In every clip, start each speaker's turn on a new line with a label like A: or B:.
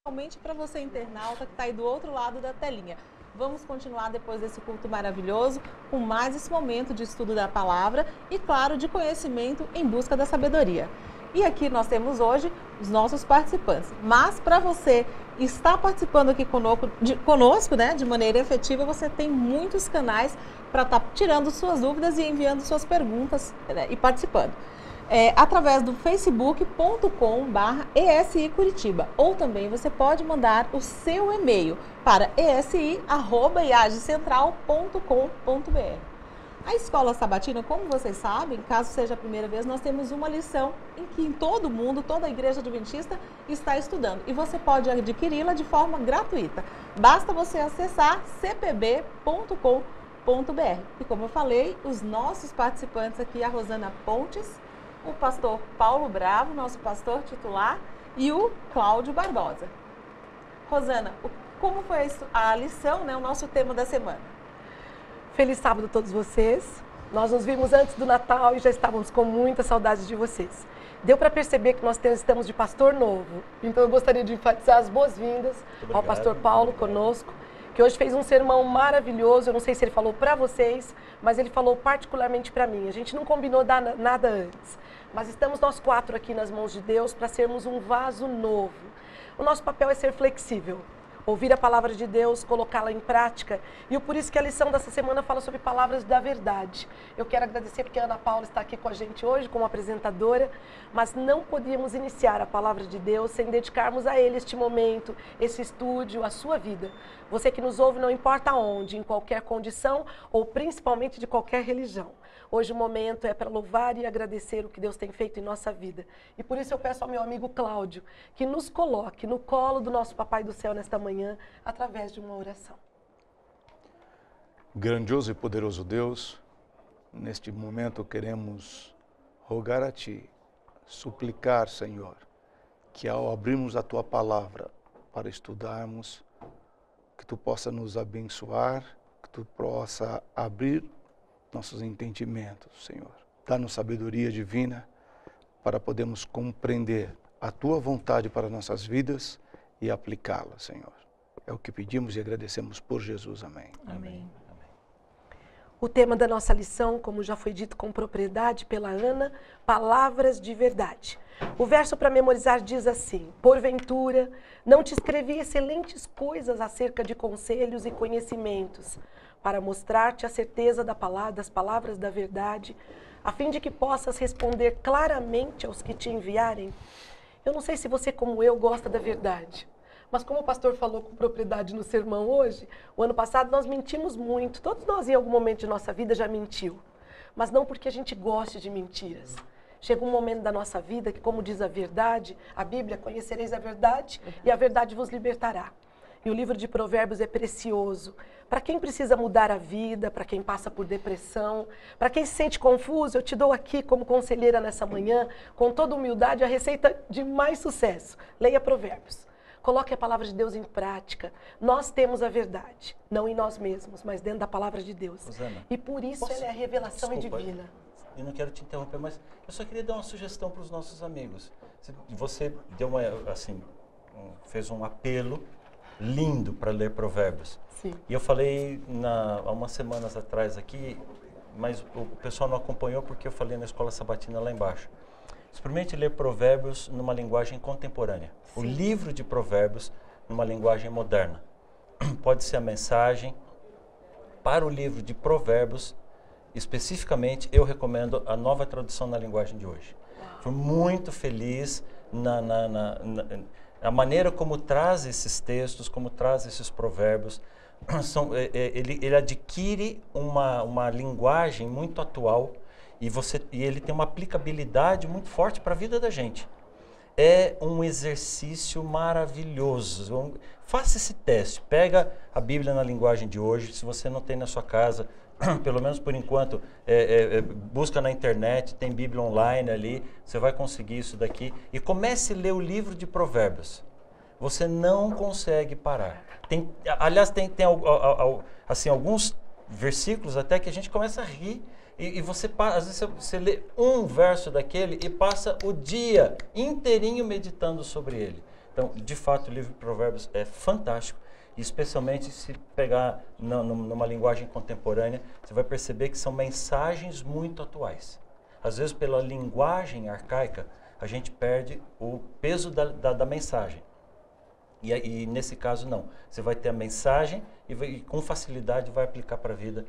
A: Principalmente para você internauta que está aí do outro lado da telinha. Vamos continuar depois desse culto maravilhoso com mais esse momento de estudo da palavra e, claro, de conhecimento em busca da sabedoria. E aqui nós temos hoje os nossos participantes. Mas para você estar participando aqui conosco, né, de maneira efetiva, você tem muitos canais para estar tirando suas dúvidas e enviando suas perguntas, né, e participando. Através do facebook.com/ESI Curitiba, ou também você pode mandar o seu e-mail para esi@iagecentral.com.br. A Escola Sabatina, como vocês sabem, caso seja a primeira vez, nós temos uma lição em que em todo mundo, toda a Igreja Adventista está estudando, e você pode adquiri-la de forma gratuita. Basta você acessar cpb.com.br. E como eu falei, os nossos participantes aqui, a Rosana Pontes, o pastor Paulo Bravo, nosso pastor titular, e o Cláudio Barbosa. Rosana, como foi a lição, né, o nosso tema da semana?
B: Feliz sábado a todos vocês. Nós nos vimos antes do Natal e já estávamos com muita saudade de vocês. Deu para perceber que nós estamos de pastor novo, então eu gostaria de enfatizar as boas-vindas ao pastor Paulo conosco, que hoje fez um sermão maravilhoso. Eu não sei se ele falou para vocês, mas ele falou particularmente para mim. A gente não combinou nada antes, mas estamos nós quatro aqui nas mãos de Deus para sermos um vaso novo. O nosso papel é ser flexível, ouvir a palavra de Deus, colocá-la em prática. E por isso que a lição dessa semana fala sobre palavras da verdade. Eu quero agradecer porque a Ana Paula está aqui com a gente hoje como apresentadora, mas não podíamos iniciar a palavra de Deus sem dedicarmos a Ele este momento, esse estúdio, a sua vida. Você que nos ouve, não importa onde, em qualquer condição ou principalmente de qualquer religião. Hoje o momento é para louvar e agradecer o que Deus tem feito em nossa vida. E por isso eu peço ao meu amigo Cláudio que nos coloque no colo do nosso Papai do Céu nesta manhã, através de uma oração.
C: Grandioso e poderoso Deus, neste momento queremos rogar a Ti, suplicar, Senhor, que ao abrirmos a Tua palavra para estudarmos, que Tu possa nos abençoar, que Tu possa abrir nossos entendimentos, Senhor. Dá-nos sabedoria divina para podermos compreender a Tua vontade para nossas vidas e aplicá-la, Senhor. É o que pedimos e agradecemos por Jesus. Amém.
A: Amém.
B: O tema da nossa lição, como já foi dito com propriedade pela Ana, palavras de verdade. O verso para memorizar diz assim: porventura, não te escrevi excelentes coisas acerca de conselhos e conhecimentos, para mostrar-te a certeza das palavras da verdade, a fim de que possas responder claramente aos que te enviarem. Eu não sei se você, como eu, gosta da verdade, mas como o pastor falou com propriedade no sermão hoje, o ano passado nós mentimos muito. Todos nós, em algum momento de nossa vida, já mentiu, mas não porque a gente goste de mentiras. Chega um momento da nossa vida que, como diz a verdade, a Bíblia, conhecereis a verdade e a verdade vos libertará. E o livro de Provérbios é precioso para quem precisa mudar a vida, para quem passa por depressão, para quem se sente confuso. Eu te dou aqui como conselheira nessa manhã, com toda humildade, a receita de mais sucesso. Leia Provérbios. Coloque a palavra de Deus em prática. Nós temos a verdade, não em nós mesmos, mas dentro da palavra de Deus.
D: Rosana,
B: e por isso ela é a revelação divina.
D: Eu não quero te interromper, mas eu só queria dar uma sugestão para os nossos amigos. Você deu fez um apelo lindo para ler Provérbios.
B: Sim.
D: E eu falei há umas semanas atrás aqui, mas o pessoal não acompanhou porque eu falei na Escola Sabatina lá embaixo. Experimente ler Provérbios numa linguagem contemporânea. Sim. O livro de Provérbios numa linguagem moderna. Pode ser a mensagem. Para o livro de Provérbios, especificamente, eu recomendo a Nova Tradução na Linguagem de hoje. Fui muito feliz a maneira como traz esses textos, como traz esses provérbios. Ele adquire uma linguagem muito atual e ele tem uma aplicabilidade muito forte para a vida da gente. é um exercício maravilhoso. Faça esse teste, pega a Bíblia na linguagem de hoje, se você não tem na sua casa, pelo menos por enquanto, busca na internet, tem Bíblia online ali, você vai conseguir isso daqui, e comece a ler o livro de Provérbios. Você não consegue parar. Aliás, tem assim, alguns versículos até que a gente começa a rir, e você, às vezes, você lê um verso daquele e passa o dia inteirinho meditando sobre ele. Então, de fato, o livro de Provérbios é fantástico, especialmente se pegar numa linguagem contemporânea, você vai perceber que são mensagens muito atuais. Às vezes, pela linguagem arcaica, a gente perde o peso da mensagem. E nesse caso, não. Você vai ter a mensagem e com facilidade vai aplicar para a vida.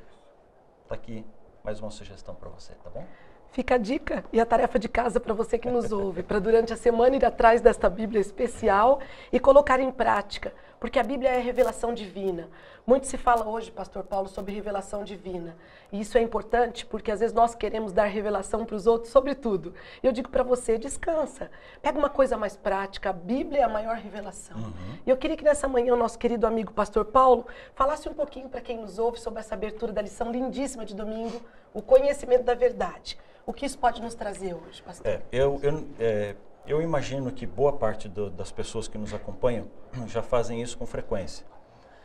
D: Está aqui mais uma sugestão para você, tá bom?
B: Fica a dica e a tarefa de casa para você que nos ouve, para durante a semana ir atrás desta Bíblia especial e colocar em prática, porque a Bíblia é revelação divina. Muito se fala hoje, Pastor Paulo, sobre revelação divina. E isso é importante porque às vezes nós queremos dar revelação para os outros sobre tudo. E eu digo para você, descansa. Pega uma coisa mais prática, a Bíblia é a maior revelação. E eu queria que nessa manhã o nosso querido amigo Pastor Paulo falasse um pouquinho para quem nos ouve sobre essa abertura da lição lindíssima de domingo, o conhecimento da verdade. O que isso pode nos trazer hoje, pastor?
D: Eu imagino que boa parte das pessoas que nos acompanham já fazem isso com frequência.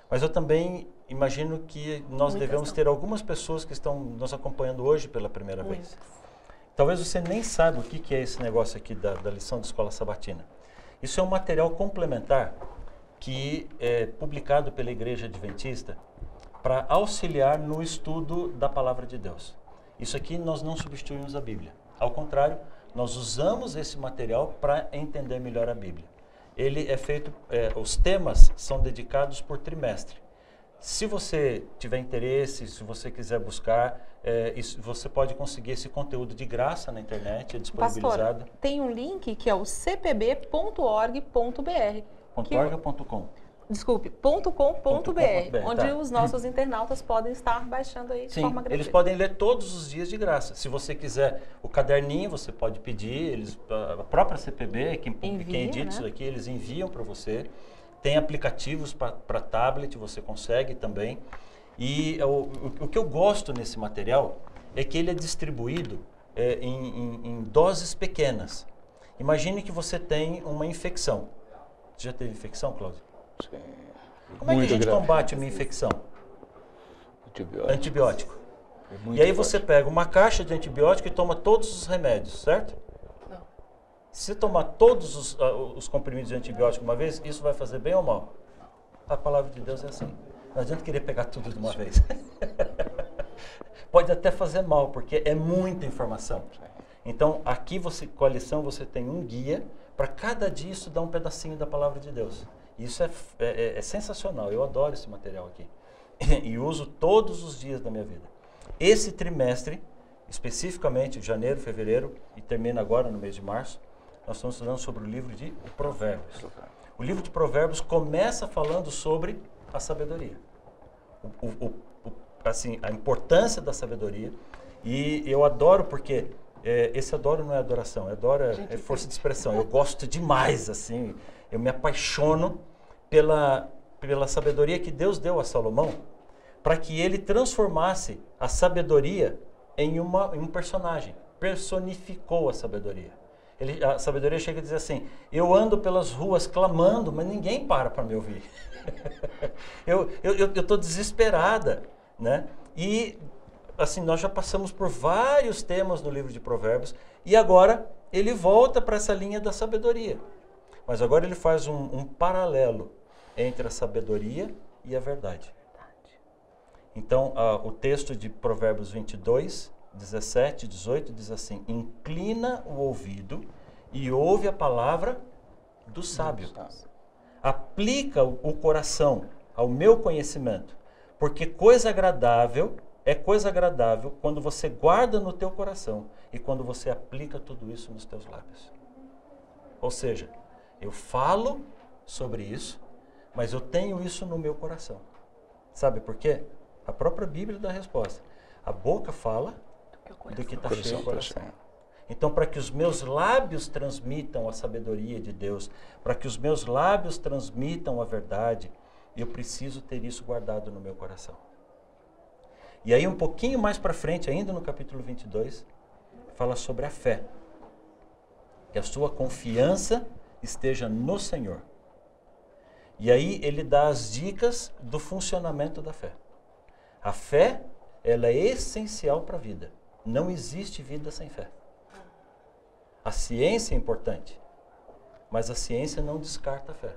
D: Mas eu também imagino que nós devemos ter algumas pessoas que estão nos acompanhando hoje pela primeira vez. Talvez você nem saiba o que é esse negócio aqui da lição de escola sabatina. Isso é um material complementar que é publicado pela Igreja Adventista para auxiliar no estudo da Palavra de Deus. Isso aqui nós não substituímos a Bíblia. Ao contrário, nós usamos esse material para entender melhor a Bíblia. Ele é feito, os temas são dedicados por trimestre. Se você tiver interesse, se você quiser buscar, você pode conseguir esse conteúdo de graça na internet, é disponibilizado.
A: Pastor, tem um link que é o cpb.org.br.
D: .org ou .com?
A: Desculpe, .com.br, onde
D: tá.
A: Os nossos internautas podem estar baixando aí de forma gratuita.
D: Eles podem ler todos os dias de graça. Se você quiser o caderninho, você pode pedir, a própria CPB, quem edita isso daqui, eles enviam para você. Tem aplicativos para tablet, você consegue também. E o que eu gosto nesse material é que ele é distribuído em doses pequenas. Imagine que você tem uma infecção. Você já teve infecção, Cláudio?
C: Sim.
D: Como é que a gente combate uma infecção? Antibiótico. E aí você pega uma caixa de antibiótico e toma todos os remédios, certo?
B: Não.
D: Se você tomar todos os comprimidos de antibiótico uma vez, isso vai fazer bem ou mal? A palavra de Deus é assim. Não adianta querer pegar tudo de uma vez. Pode até fazer mal, porque é muita informação. Então, aqui com a lição você tem um guia para cada dia estudar um pedacinho da palavra de Deus. Isso é sensacional, eu adoro esse material aqui. E uso todos os dias da minha vida. Esse trimestre, especificamente janeiro, fevereiro, e termina agora no mês de março, nós estamos estudando sobre o livro de Provérbios. O livro de Provérbios começa falando sobre a sabedoria. Assim, a importância da sabedoria. E eu adoro porque... esse adoro não é adoração, é força de expressão. Eu gosto demais, assim, eu me apaixono pela sabedoria que Deus deu a Salomão para que ele transformasse a sabedoria em um personagem, personificou a sabedoria. A sabedoria chega a dizer assim, eu ando pelas ruas clamando, mas ninguém para me ouvir. eu estou desesperada, né? E assim, nós já passamos por vários temas no livro de Provérbios e agora ele volta para essa linha da sabedoria. Mas agora ele faz um paralelo entre a sabedoria e a verdade. Então, o texto de Provérbios 22, 17, 18 diz assim, inclina o ouvido e ouve a palavra do sábio. Aplica o coração ao meu conhecimento, porque coisa agradável quando você guarda no teu coração e quando você aplica tudo isso nos teus lábios. Ou seja, eu falo sobre isso, mas eu tenho isso no meu coração. Sabe por quê? A própria Bíblia dá a resposta. A boca fala do que está cheio o coração. Então, para que os meus lábios transmitam a sabedoria de Deus, para que os meus lábios transmitam a verdade, eu preciso ter isso guardado no meu coração. E aí, um pouquinho mais para frente, ainda no capítulo 22, fala sobre a fé. Que a sua confiança esteja no Senhor. E aí, ele dá as dicas do funcionamento da fé. A fé, ela é essencial para a vida. Não existe vida sem fé. A ciência é importante, mas a ciência não descarta a fé.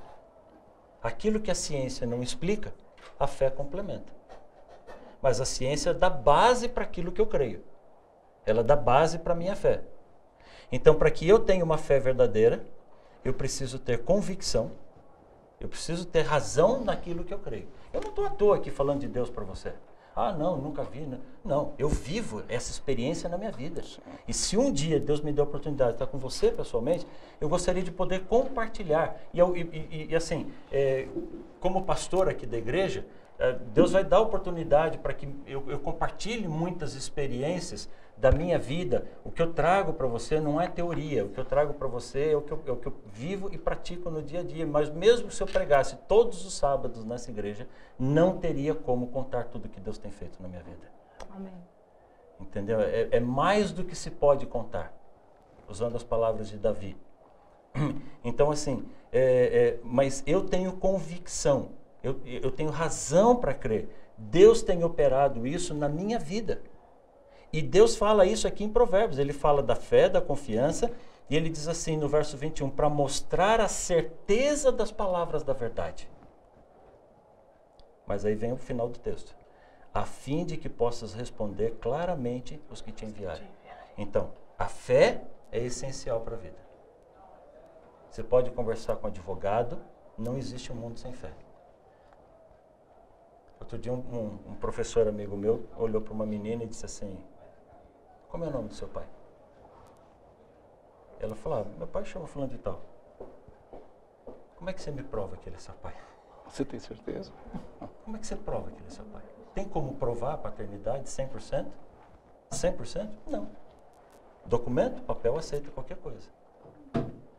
D: Aquilo que a ciência não explica, a fé complementa. Mas a ciência dá base para aquilo que eu creio. Ela dá base para a minha fé. Então, para que eu tenha uma fé verdadeira, eu preciso ter convicção, eu preciso ter razão naquilo que eu creio. Eu não estou à toa aqui falando de Deus para você. Ah, não, nunca vi. Não, eu vivo essa experiência na minha vida. E se um dia Deus me der a oportunidade de estar com você pessoalmente, eu gostaria de poder compartilhar. E assim, como pastor aqui da igreja, Deus vai dar a oportunidade para que eu compartilhe muitas experiências da minha vida. O que eu trago para você não é teoria, o que eu trago para você é o que eu vivo e pratico no dia a dia. Mas mesmo se eu pregasse todos os sábados nessa igreja, não teria como contar tudo que Deus tem feito na minha vida.
A: Amém.
D: Entendeu? É mais do que se pode contar, usando as palavras de Davi. Então assim, mas eu tenho convicção, eu tenho razão para crer. Deus tem operado isso na minha vida. E Deus fala isso aqui em Provérbios. Ele fala da fé, da confiança, e ele diz assim no verso 21, para mostrar a certeza das palavras da verdade. Mas aí vem o final do texto. A fim de que possas responder claramente os que te enviarem. Então, a fé é essencial para a vida. Você pode conversar com um advogado, não existe um mundo sem fé. Outro dia um professor amigo meu olhou para uma menina e disse assim, como é o nome do seu pai? Ela falou, meu pai chama fulano de tal. Como é que você me prova que ele é seu pai?
C: Você tem certeza?
D: Como é que você prova que ele é seu pai? Tem como provar a paternidade 100%? 100%? Não. Documento, papel, aceita qualquer coisa.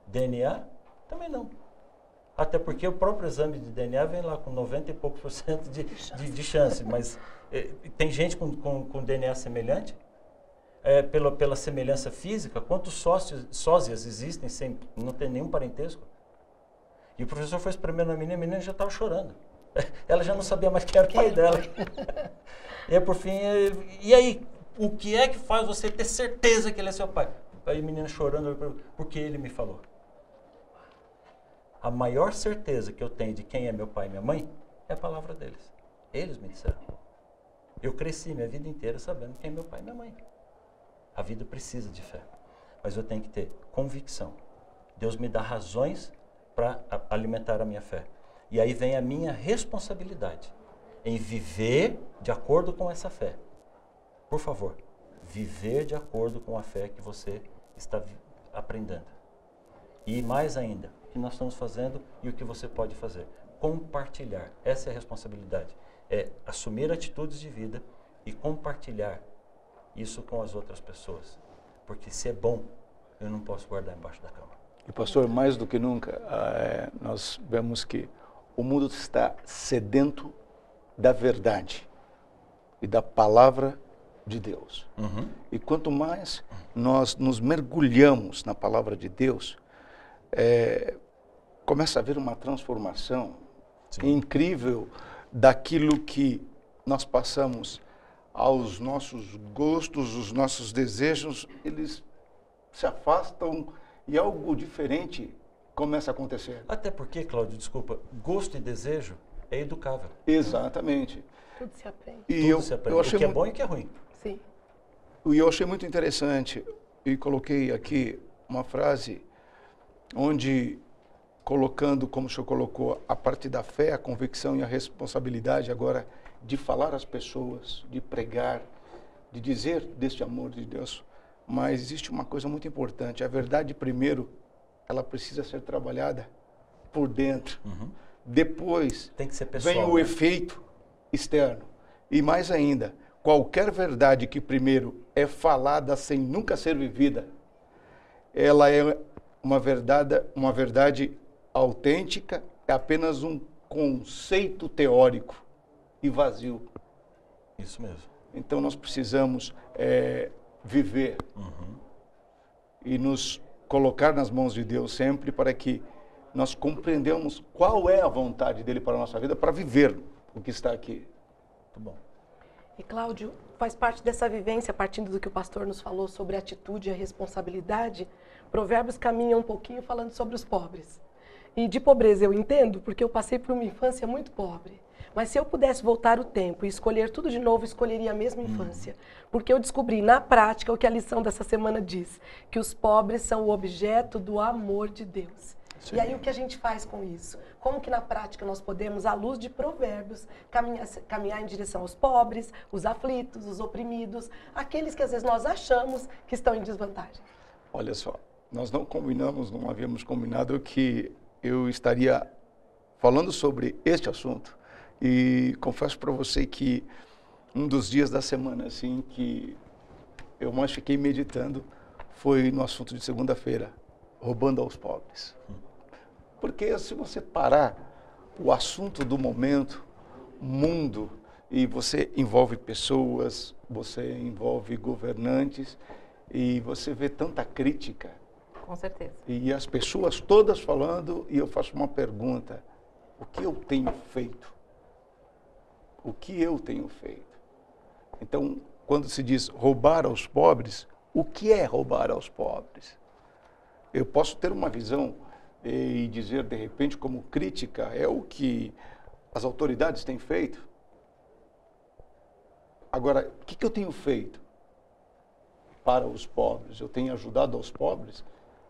D: DNA? Também não. Até porque o próprio exame de DNA vem lá com 90 e poucos % de chance. Mas tem gente com DNA semelhante? Pela semelhança física, quantos sósias existem sem não ter nenhum parentesco? E o professor foi espremendo a menina já estava chorando. Ela já não sabia mais quem era o pai dela. E aí, por fim, e aí, o que é que faz você ter certeza que ele é seu pai? Aí a menina chorando, porque ele me falou. A maior certeza que eu tenho de quem é meu pai e minha mãe é a palavra deles. Eles me disseram. Eu cresci minha vida inteira sabendo quem é meu pai e minha mãe. A vida precisa de fé, mas eu tenho que ter convicção. Deus me dá razões para alimentar a minha fé. E aí vem a minha responsabilidade em viver de acordo com essa fé. Por favor, viver de acordo com a fé que você está aprendendo. E mais ainda, o que nós estamos fazendo e o que você pode fazer. Compartilhar. Essa é a responsabilidade. É assumir atitudes de vida e compartilhar isso com as outras pessoas. Porque se é bom, eu não posso guardar embaixo da cama.
C: E pastor, mais do que nunca, nós vemos que o mundo está sedento da verdade e da palavra de Deus.
D: Uhum.
C: E quanto mais nós nos mergulhamos na palavra de Deus, começa a haver uma transformação incrível daquilo que nós passamos aos nossos gostos, os nossos desejos, eles se afastam e algo diferente começa a acontecer.
D: Até porque, Cláudio, desculpa, gosto e desejo é educável.
C: Exatamente.
B: Tudo se aprende.
C: E
D: Tudo se aprende.
C: eu achei
D: o que é bom e o que é ruim.
B: Sim.
C: E eu achei muito interessante, e coloquei aqui uma frase onde, colocando, como o senhor colocou, a parte da fé, a convicção e a responsabilidade agora de falar às pessoas, de pregar, de dizer deste amor de Deus. Mas existe uma coisa muito importante, a verdade primeiro, ela precisa ser trabalhada por dentro.
D: Uhum.
C: Depois
D: tem que ser pessoal,
C: vem o efeito externo. E mais ainda, qualquer verdade que primeiro é falada sem nunca ser vivida, ela é uma verdade autêntica, é apenas um conceito teórico e vazio.
D: Isso mesmo.
C: Então nós precisamos viver e nos colocar nas mãos de Deus sempre para que nós compreendamos qual é a vontade dele para a nossa vida, para viver o que está aqui.
D: Muito bom.
B: E Cláudio, faz parte dessa vivência, partindo do que o pastor nos falou sobre a atitude e a responsabilidade, Provérbios caminha um pouquinho falando sobre os pobres. E de pobreza eu entendo, porque eu passei por uma infância muito pobre. Mas se eu pudesse voltar o tempo e escolher tudo de novo, escolheria a mesma infância. Porque eu descobri na prática o que a lição dessa semana diz, que os pobres são o objeto do amor de Deus. Sim. E aí o que a gente faz com isso? Como que na prática nós podemos, à luz de Provérbios, caminhar em direção aos pobres, os aflitos, os oprimidos, aqueles que às vezes nós achamos que estão em desvantagem?
C: Olha só, nós não havíamos combinado que eu estaria falando sobre este assunto. E confesso para você que um dos dias da semana assim, que eu mais fiquei meditando foi no assunto de segunda-feira, roubando aos pobres. Porque se você parar o assunto do momento, mundo, e você envolve pessoas, você envolve governantes, e você vê tanta crítica.
A: Com certeza.
C: E as pessoas todas falando, e eu faço uma pergunta: o que eu tenho feito? O que eu tenho feito? Então, quando se diz roubar aos pobres, o que é roubar aos pobres? Eu posso ter uma visão e dizer, de repente, como crítica, é o que as autoridades têm feito. Agora, o que eu tenho feito para os pobres? Eu tenho ajudado aos pobres?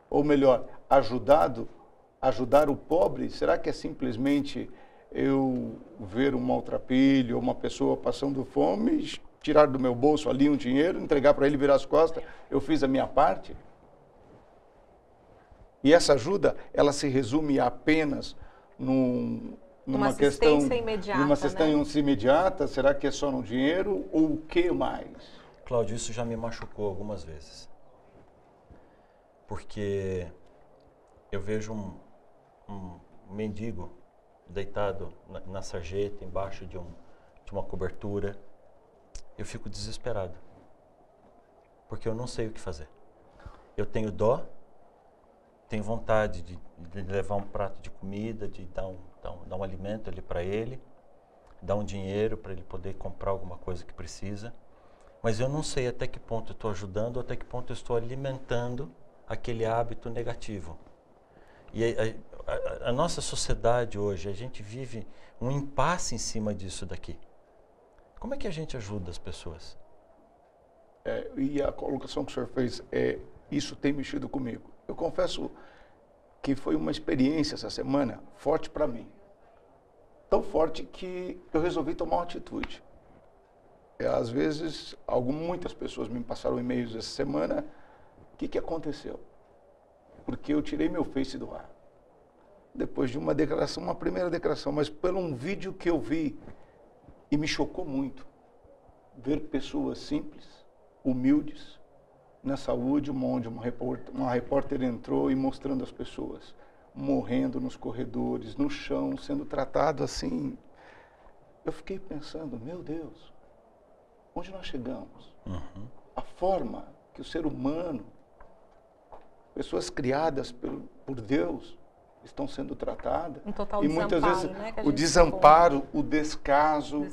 C: Ou melhor, ajudar o pobre? Será que é simplesmente eu ver um maltrapilho, uma pessoa passando fome, tirar do meu bolso ali um dinheiro, entregar para ele, virar as costas? Eu fiz a minha parte? E essa ajuda, ela se resume apenas numa questão imediata? Será que é só no dinheiro ou o que mais?
D: Cláudio, isso já me machucou algumas vezes. Porque eu vejo um mendigo deitado na sarjeta, embaixo de uma cobertura. Eu fico desesperado. Porque eu não sei o que fazer. Eu tenho dó, tenho vontade de levar um prato de comida, de dar um alimento ali para ele, dar um dinheiro para ele poder comprar alguma coisa que precisa. Mas eu não sei até que ponto eu estou ajudando, ou até que ponto eu estou alimentando aquele hábito negativo. E a nossa sociedade hoje, a gente vive um impasse em cima disso daqui. Como é que a gente ajuda as pessoas?
C: E a colocação que o senhor fez, isso tem mexido comigo. Eu confesso que foi uma experiência essa semana forte para mim. Tão forte que eu resolvi tomar uma atitude. Às vezes, muitas pessoas me passaram e-mails essa semana. O que aconteceu? Porque eu tirei meu Face do ar. Depois de uma declaração, uma primeira declaração, mas por um vídeo que eu vi e me chocou muito. Ver pessoas simples, humildes, na saúde, onde uma repórter entrou e mostrando as pessoas morrendo nos corredores, no chão, sendo tratado assim. Eu fiquei pensando, meu Deus, onde nós chegamos? A forma que o ser humano, pessoas criadas por Deus, estão sendo tratadas.
A: Um total
C: e
A: desamparo,
C: muitas vezes
A: né,
C: o desamparo, o descaso.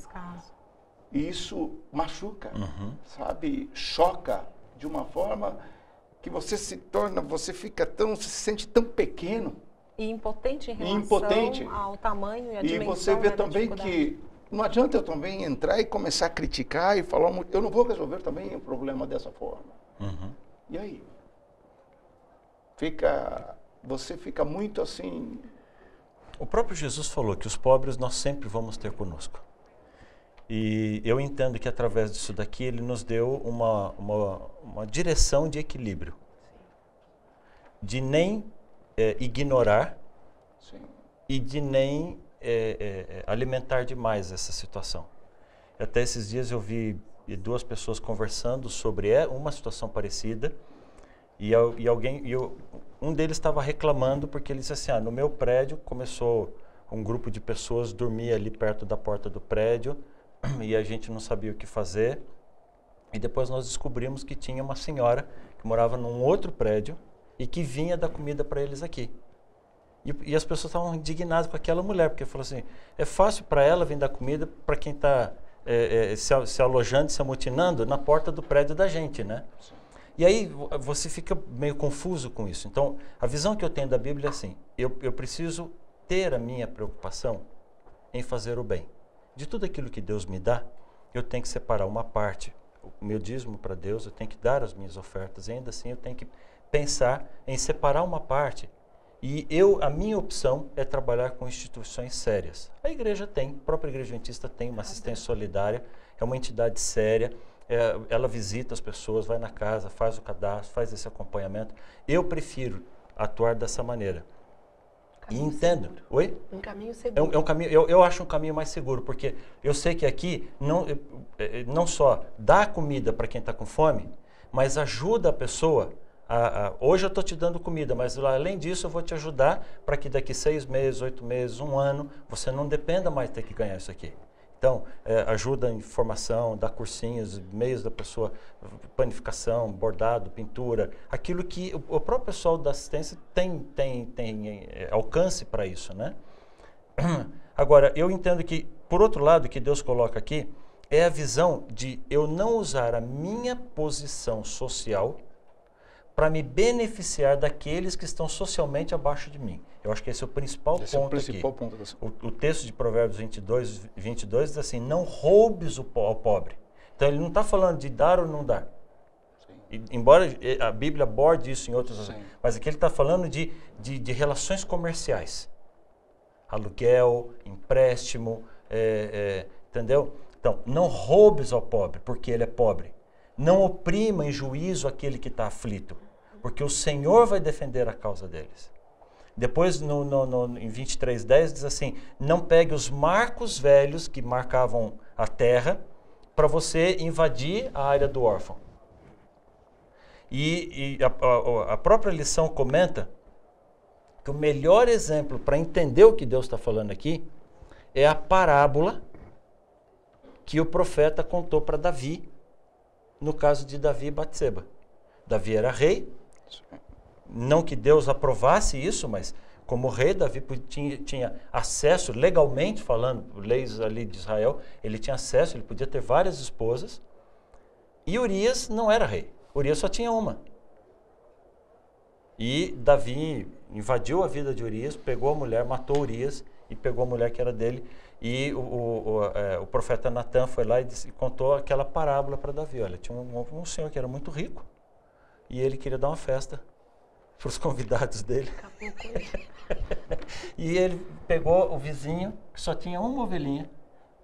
C: Isso machuca, sabe? Choca de uma forma que você se sente tão pequeno.
A: E impotente em relação ao tamanho e à dimensão.
C: E você vê também que não adianta eu também entrar e começar a criticar e falar, eu não vou resolver também o problema dessa forma. E aí? Você fica muito assim.
D: O próprio Jesus falou que os pobres nós sempre vamos ter conosco. E eu entendo que através disso daqui ele nos deu uma direção de equilíbrio. De nem ignorar e de nem alimentar demais essa situação. Até esses dias eu vi duas pessoas conversando sobre uma situação parecida Um deles estava reclamando porque ele disse assim, no meu prédio começou um grupo de pessoas dormir ali perto da porta do prédio e a gente não sabia o que fazer. E depois nós descobrimos que tinha uma senhora que morava num outro prédio e que vinha dar comida para eles aqui. E as pessoas estavam indignadas com aquela mulher, porque falou assim, é fácil para ela vir dar comida para quem está se alojando, se amotinando na porta do prédio da gente, né? E aí você fica meio confuso com isso. Então, a visão que eu tenho da Bíblia é assim, eu preciso ter a minha preocupação em fazer o bem. De tudo aquilo que Deus me dá, eu tenho que separar uma parte, o meu dízimo para Deus, eu tenho que dar as minhas ofertas, e ainda assim eu tenho que pensar em separar uma parte. E a minha opção é trabalhar com instituições sérias. A igreja tem, a própria Igreja Adventista tem uma assistência solidária, é uma entidade séria, ela visita as pessoas, vai na casa, faz o cadastro, faz esse acompanhamento. Eu prefiro atuar dessa maneira. E entendo.
B: Seguro.
D: Oi?
B: Um caminho seguro.
D: É um caminho, eu acho um caminho mais seguro, porque eu sei que aqui não só dá comida para quem está com fome, mas ajuda a pessoa. Hoje eu estou te dando comida, mas além disso eu vou te ajudar para que daqui 6 meses, 8 meses, 1 ano, você não dependa mais de ter que ganhar isso aqui. Então, ajuda em formação, dá cursinhos, meios da pessoa, panificação, bordado, pintura, aquilo que o próprio pessoal da assistência tem alcance para isso, né? Agora, eu entendo que, por outro lado, que Deus coloca aqui, é a visão de eu não usar a minha posição social para me beneficiar daqueles que estão socialmente abaixo de mim. Eu acho que esse é o principal ponto aqui. O texto de Provérbios 22 diz assim, não roubes ao pobre. Então ele não está falando de dar ou não dar. E, embora a Bíblia aborde isso em outros... Mas aqui ele está falando de relações comerciais. Aluguel, empréstimo, entendeu? Então, não roubes ao pobre, porque ele é pobre. Não oprima em juízo aquele que está aflito, porque o Senhor vai defender a causa deles. Depois, em 23:10, diz assim, não pegue os marcos velhos que marcavam a terra para você invadir a área do órfão. E a própria lição comenta que o melhor exemplo para entender o que Deus está falando aqui é a parábola que o profeta contou para Davi, no caso de Davi e Batseba. Davi era rei, não que Deus aprovasse isso, mas como rei, Davi tinha acesso, legalmente falando, leis ali de Israel, ele tinha acesso, ele podia ter várias esposas, e Urias não era rei, Urias só tinha uma. E Davi invadiu a vida de Urias, pegou a mulher, matou Urias e pegou a mulher que era dele, e o profeta Natan foi lá e contou aquela parábola para Davi. Olha, tinha um senhor que era muito rico e ele queria dar uma festa para os convidados dele. E ele pegou o vizinho, que só tinha uma ovelhinha,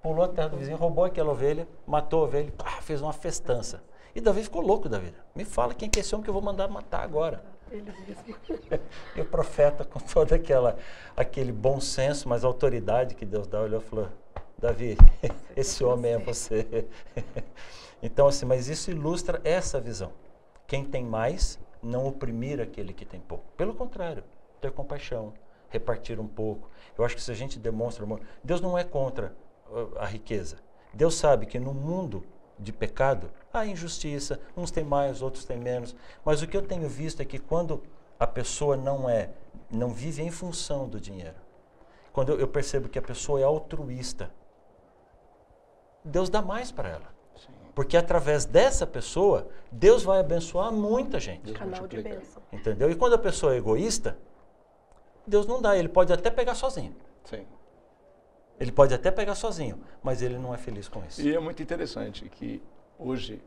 D: pulou a terra do vizinho, roubou aquela ovelha, matou a ovelha, fez uma festança. E Davi ficou louco da vida. Me fala quem que é esse homem que eu vou mandar matar agora. E o profeta, com todo aquele bom senso, mas autoridade que Deus dá, olhou e falou, Davi, esse homem é você. Então, assim, mas isso ilustra essa visão. Quem tem mais, não oprimir aquele que tem pouco. Pelo contrário, ter compaixão, repartir um pouco. Eu acho que se a gente demonstra amor, Deus não é contra a riqueza. Deus sabe que no mundo de pecado, há injustiça, uns têm mais, outros têm menos, mas o que eu tenho visto é que quando a pessoa não vive em função do dinheiro, quando eu percebo que a pessoa é altruísta, Deus dá mais para ela. Sim. Porque através dessa pessoa, Deus vai abençoar muita gente.
B: Canal de bênção.
D: Entendeu? E quando a pessoa é egoísta, Deus não dá, ele pode até pegar sozinho.
C: Sim.
D: Ele pode até pegar sozinho, mas ele não é feliz com isso.
C: E é muito interessante que hoje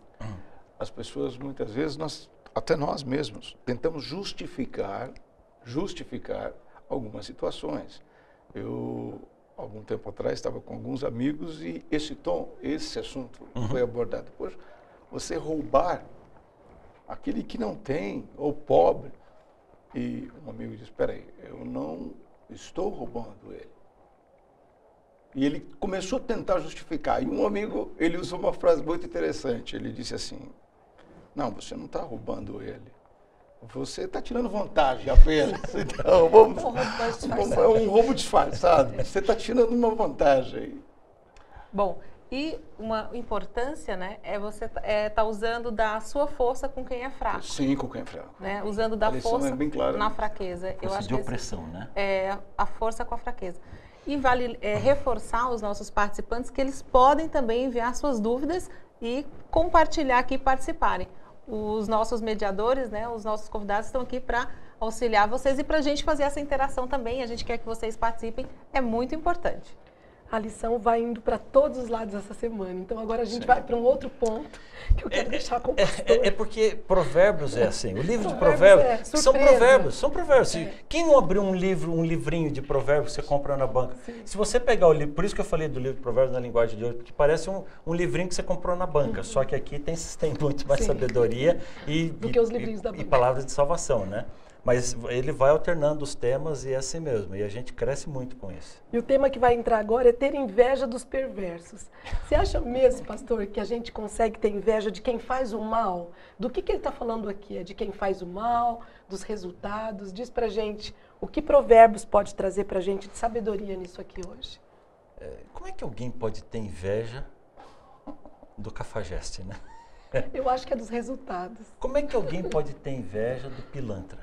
C: as pessoas, muitas vezes, até nós mesmos, tentamos justificar algumas situações. Eu, algum tempo atrás, estava com alguns amigos e esse assunto foi abordado. Poxa, você roubar aquele que não tem, ou pobre. E um amigo disse, espera aí, eu não estou roubando ele. E ele começou a tentar justificar. E um amigo, ele usou uma frase muito interessante. Ele disse assim, não, você não está roubando ele. você está tirando vantagem apenas. Então, vamos,
B: Um roubo disfarçado.
C: é um roubo disfarçado. Você está tirando uma vantagem.
A: Bom, e uma importância, né, é você tá usando da sua força com quem é fraco.
C: Sim, com quem é fraco.
A: Né? Usando da
C: A lição
A: força
C: é bem clara,
A: na
C: né?
A: fraqueza. Eu
D: Força
A: acho
D: de
A: que
D: opressão, né?
A: é a força com a fraqueza. E vale reforçar os nossos participantes que eles podem também enviar suas dúvidas e compartilhar aqui, participarem. Os nossos mediadores, né, os nossos convidados estão aqui para auxiliar vocês e para a gente fazer essa interação também. A gente quer que vocês participem, é muito importante.
B: A lição vai indo para todos os lados essa semana. Então agora a gente
C: Sim.
B: vai para um outro ponto que eu quero deixar com o pastor.
D: É porque Provérbios é assim. O livro de
B: Provérbios
D: Provérbios são Provérbios.
B: É.
D: Quem não abriu um livrinho de Provérbios que você compra na banca?
B: Sim.
D: Se você pegar o livro, por isso que eu falei do livro de Provérbios na linguagem de hoje, porque parece um livrinho que você comprou na banca. Só que aqui tem muito mais
B: Sim.
D: sabedoria
B: Do que os livrinhos da
D: e
B: banca.
D: palavras de salvação, né? Mas ele vai alternando os temas e é assim mesmo. E a gente cresce muito com isso.
B: E o tema que vai entrar agora é ter inveja dos perversos. Você acha mesmo, pastor, que a gente consegue ter inveja de quem faz o mal? Do que ele está falando aqui? É de quem faz o mal, dos resultados? Diz pra gente o que Provérbios pode trazer pra gente de sabedoria nisso aqui hoje.
D: Como é que alguém pode ter inveja do cafajeste, né?
B: Eu acho que é dos resultados.
D: Como é que alguém pode ter inveja do pilantra,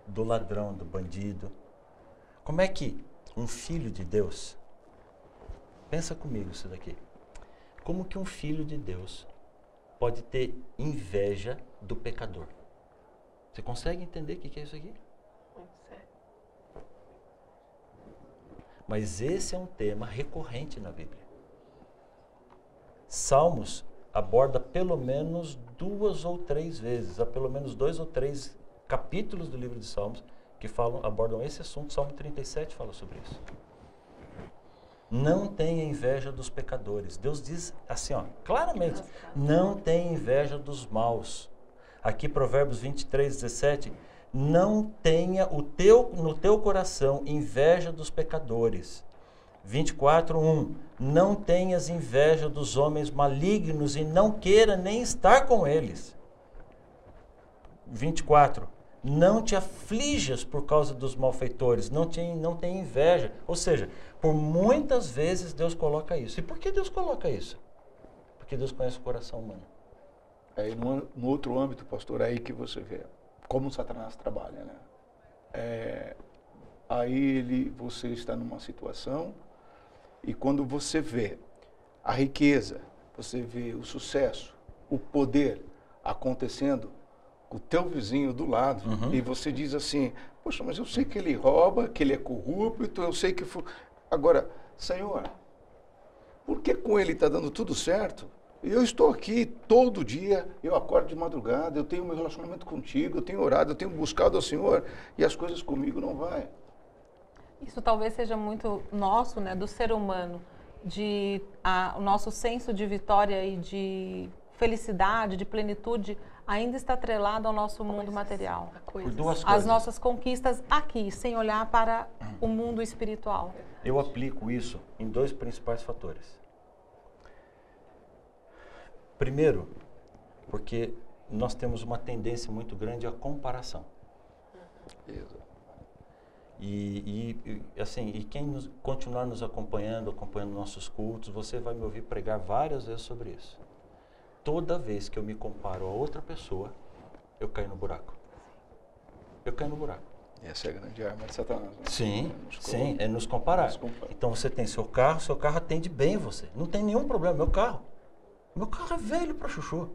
D: do ladrão, do bandido? Como é que um filho de Deus, pensa comigo isso daqui, como que um filho de Deus pode ter inveja do pecador? Você consegue entender o que é isso aqui?
B: Muito sério.
D: Mas esse é um tema recorrente na Bíblia. Salmos aborda pelo menos 2 ou 3 vezes, há pelo menos 2 ou 3 capítulos do livro de Salmos que abordam esse assunto. Salmo 37 fala sobre isso. Não tenha inveja dos pecadores. Deus diz assim, ó, claramente, não tenha inveja dos maus. Aqui Provérbios 23, 17, não tenha no teu coração inveja dos pecadores. 24, 1, não tenhas inveja dos homens malignos e não queira nem estar com eles. 24, não te aflijas por causa dos malfeitores, não tenha inveja. Ou seja, por muitas vezes Deus coloca isso. E por que Deus coloca isso? Porque Deus conhece o coração humano.
C: No outro âmbito, pastor, é aí que você vê como Satanás trabalha, né? Aí você está numa situação e quando você vê a riqueza, você vê o sucesso, o poder acontecendo com o teu vizinho do lado, e você diz assim, poxa, mas eu sei que ele rouba, que ele é corrupto, eu sei que... Agora, Senhor, por que com ele está dando tudo certo? Eu estou aqui todo dia, eu acordo de madrugada, eu tenho meu relacionamento contigo, eu tenho orado, eu tenho buscado ao Senhor, e as coisas comigo não vai.
A: Isso talvez seja muito nosso, né, do ser humano, o nosso senso de vitória e de felicidade, de plenitude, ainda está atrelado ao nosso mundo material.
D: Por duas
A: As
D: coisas.
A: nossas conquistas aqui, sem olhar para o mundo espiritual.
D: Eu aplico isso em 2 principais fatores. Primeiro, porque nós temos uma tendência muito grande à comparação. E quem continuar nos acompanhando nossos cultos, você vai me ouvir pregar várias vezes sobre isso. Toda vez que eu me comparo a outra pessoa, eu caio no buraco. Eu caio no buraco.
C: Essa é a grande arma de Satanás. Né?
D: Sim, é nos comparar. Então você tem seu carro atende bem você. Não tem nenhum problema, meu carro é velho pra chuchu.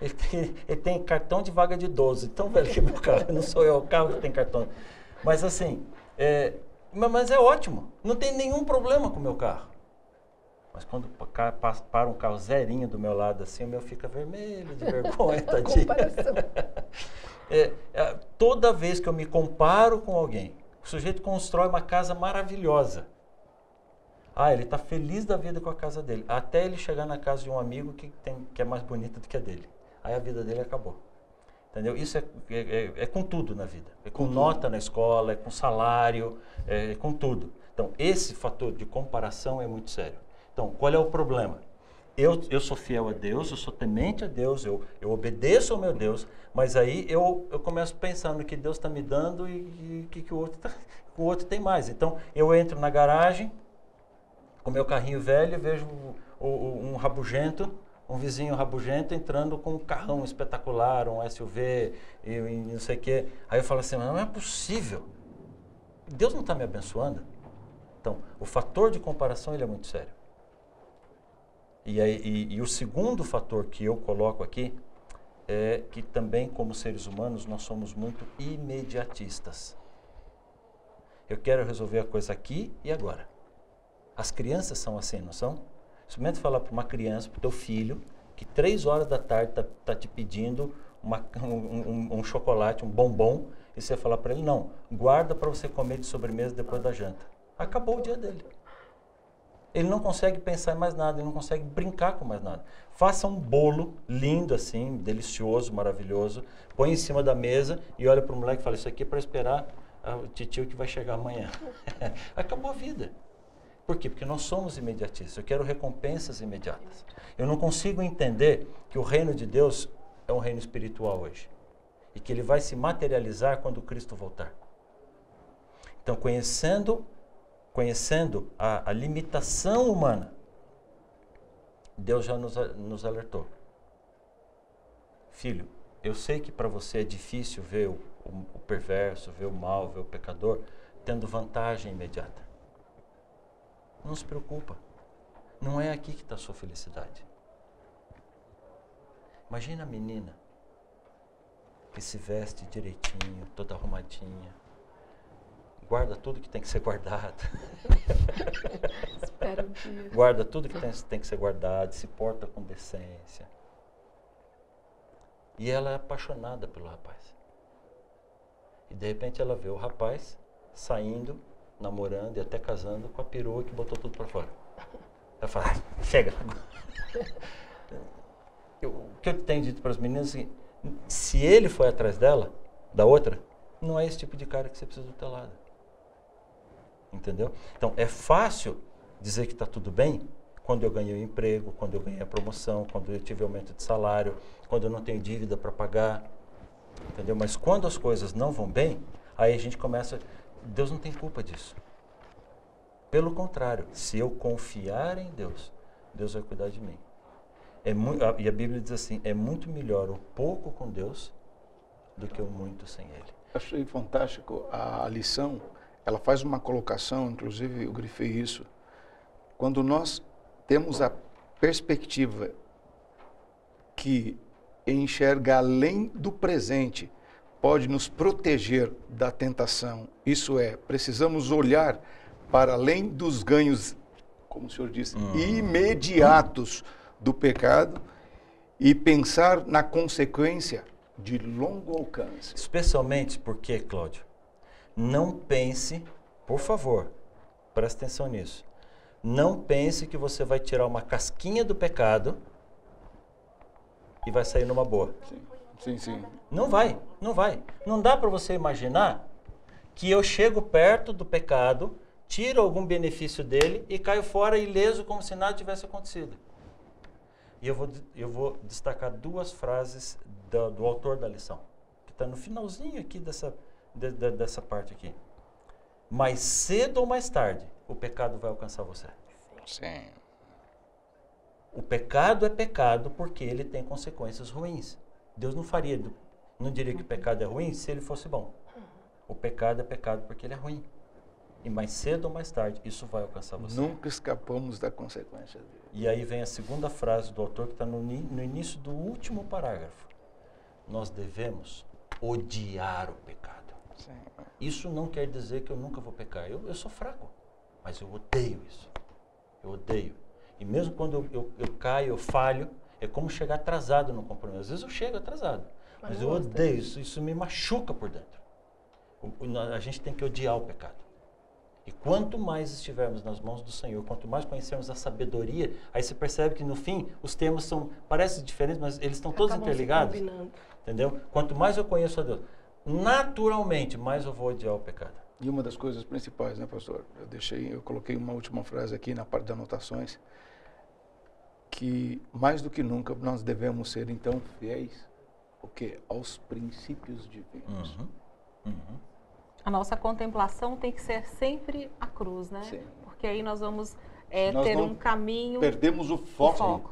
D: Ele tem cartão de vaga de 12, tão velho que meu carro, não sou eu, o carro que tem cartão. Mas assim, mas é ótimo, não tem nenhum problema com o meu carro. Mas quando para um carro zerinho do meu lado assim, o meu fica vermelho de vergonha, tadinho.
B: Comparação.
D: Toda vez que eu me comparo com alguém, o sujeito constrói uma casa maravilhosa. Ele está feliz da vida com a casa dele, até ele chegar na casa de um amigo que é mais bonita do que a dele. Aí a vida dele acabou. Entendeu? Isso é com tudo na vida. É com nota na escola, é com salário, é com tudo. Então, esse fator de comparação é muito sério. Então, qual é o problema? eu sou fiel a Deus, eu sou temente a Deus, eu obedeço ao meu Deus, mas aí eu começo pensando no que Deus está me dando e que o outro tem mais. Então, eu entro na garagem, com meu carrinho velho, vejo um rabugento, um vizinho rabugento entrando com um carrão espetacular, um SUV e não sei o quê. Aí eu falo assim, mas não é possível. Deus não está me abençoando? Então, o fator de comparação ele é muito sério. E o segundo fator que eu coloco aqui é que também, como seres humanos, nós somos muito imediatistas. Eu quero resolver a coisa aqui e agora. As crianças são assim, não são? Experimenta falar para uma criança, para o teu filho, que 3 horas da tarde está te pedindo um chocolate, um bombom, e você falar para ele, não, guarda para você comer de sobremesa depois da janta. Acabou o dia dele. Ele não consegue pensar em mais nada, ele não consegue brincar com mais nada. Faça um bolo lindo assim, delicioso, maravilhoso, põe em cima da mesa e olha para o moleque e fala, isso aqui é para esperar o titio que vai chegar amanhã. Acabou a vida. Por quê? Porque nós somos imediatistas. Eu quero recompensas imediatas. Eu não consigo entender que o reino de Deus é um reino espiritual hoje. E que ele vai se materializar quando Cristo voltar. Então, conhecendo a limitação humana, Deus já nos alertou. Filho, eu sei que para você é difícil ver o perverso, ver o mal, ver o pecador, tendo vantagem imediata. Não se preocupa. Não é aqui que está a sua felicidade. Imagina a menina que se veste direitinho, toda arrumadinha, guarda tudo que tem que ser guardado.
B: Espera um dia.
D: Guarda tudo que tem que ser guardado, se porta com decência. E ela é apaixonada pelo rapaz. E de repente ela vê o rapaz saindo, namorando e até casando com a perua que botou tudo para fora. Ela fala, chega. O que eu tenho dito para as meninas é que se ele foi atrás dela, da outra, não é esse tipo de cara que você precisa do teu lado. Entendeu? Então, é fácil dizer que está tudo bem quando eu ganhei o emprego, quando eu ganhei a promoção, quando eu tive aumento de salário, quando eu não tenho dívida para pagar. Entendeu? Mas quando as coisas não vão bem, aí a gente começa... Deus não tem culpa disso. Pelo contrário, se eu confiar em Deus, Deus vai cuidar de mim. E a Bíblia diz assim, é muito melhor o pouco com Deus do que o muito sem Ele.
C: Achei fantástico a lição. Ela faz uma colocação, inclusive eu grifei isso. Quando nós temos a perspectiva que enxerga além do presente, pode nos proteger da tentação. Isso é, precisamos olhar para além dos ganhos, como o senhor disse, imediatos do pecado e pensar na consequência de longo alcance.
D: Especialmente porque, Cláudio, não pense, por favor, presta atenção nisso, não pense que você vai tirar uma casquinha do pecado e vai sair numa boa.
C: Sim.
D: Não vai. Não dá para você imaginar que eu chego perto do pecado, tiro algum benefício dele e caio fora ileso como se nada tivesse acontecido. E eu vou destacar 2 frases do autor da lição, que está no finalzinho aqui dessa parte aqui. Mais cedo ou mais tarde, o pecado vai alcançar você.
C: Sim.
D: O pecado é pecado porque ele tem consequências ruins. Deus não diria que o pecado é ruim se ele fosse bom. O pecado é pecado porque ele é ruim. E mais cedo ou mais tarde, isso vai alcançar você.
C: Nunca escapamos da consequência dele.
D: E aí vem a segunda frase do autor que está no início do último parágrafo. Nós devemos odiar o pecado.
C: Sim.
D: Isso não quer dizer que eu nunca vou pecar. Eu sou fraco, mas eu odeio isso. Eu odeio. E mesmo quando eu caio, eu falho, é como chegar atrasado no compromisso. Às vezes eu chego atrasado, mas eu odeio isso. Isso me machuca por dentro. A gente tem que odiar o pecado. E quanto mais estivermos nas mãos do Senhor, quanto mais conhecermos a sabedoria, aí você percebe que no fim os temas parecem diferentes, mas eles estão todos interligados. Entendeu? Quanto mais eu conheço a Deus, naturalmente mais eu vou odiar o pecado.
C: E uma das coisas principais, né, pastor? Eu coloquei uma última frase aqui na parte das anotações, que, mais do que nunca, nós devemos ser, então, fiéis aos princípios divinos.
A: A nossa contemplação tem que ser sempre a cruz, né?
C: Sim.
A: Porque aí nós vamos
C: Nós
A: ter
C: não
A: um caminho...
C: Perdemos o foco.